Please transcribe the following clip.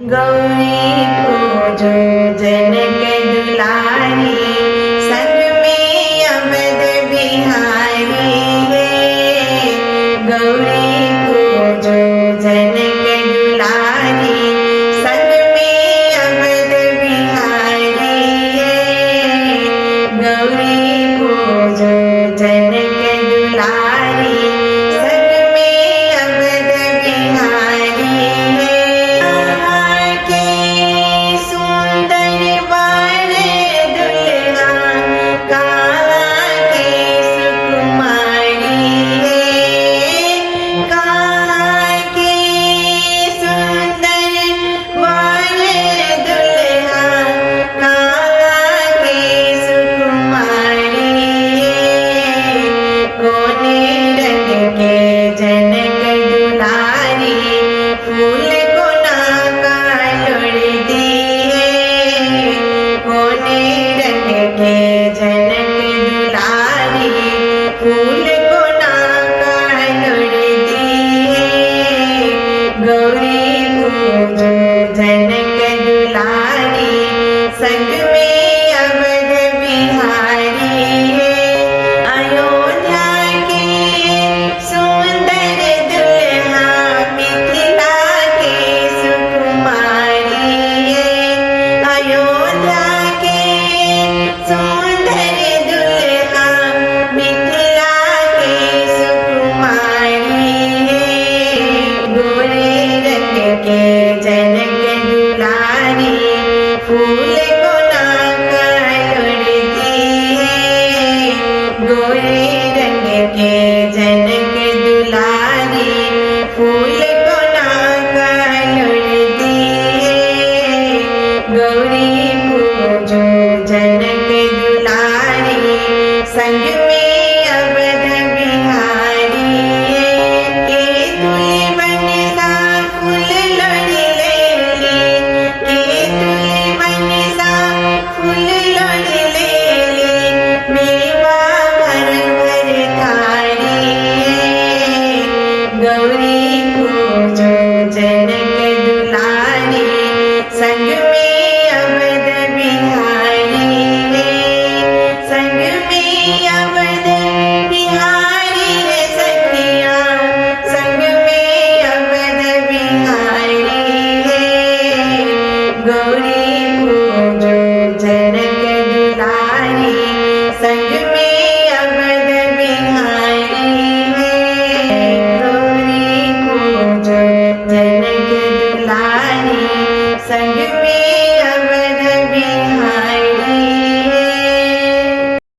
गौरी पूजो जनक दुलारी, संग में अवध बिहारी है। गौरी पूजो जनक दुलारी, संग में अवध बिहारी है। गौरी पूजो जनक दुलारी, संग में अवध बिहारी है। के सुंदर वर दुल्हा, कहाँ के सुकुमारी है। कहाँ के सुंदर वर दुल्हा, कहाँ के सुकुमारी है। कोने रंग के जनक दुलारी, फूल को नाका लोड़ती है। कोने रंग के जनक दुलारी, फूल को नाका लोड़ती है। गौरी पूजो जनक दुलारी, संग में अवध बिहारी है। अयोध्या के सुंदर दुल्हा, मिथिला के सुकुमारी है। अयोध्या के सुंदर दुल्हा, मिथिला के सुकुमारी है। गोरे रंग के जनक दुलारी, फूल को नाका लोड़ती है। गोरे रंग के जनक दुलारी, फूल को नाका लोड़ती है। गौरी पूजो जनक दुलारी, संग में अवध बिहारी है। के तुली बनसा फूल लोड़ी लेली, के तुली बनसा फूल लोड़ी लेली। मेवा भर भर थारी है। गौरी पूजो जनक दुलारी, संग में अवध बिहारी है। संग में अवध बिहारी है सखिया, संग में अवध बिहारी है। गौरी पूजो जनक दुलारी, संग में अवध बिहारी है। गौरी पूजो जनक दुलारी, संग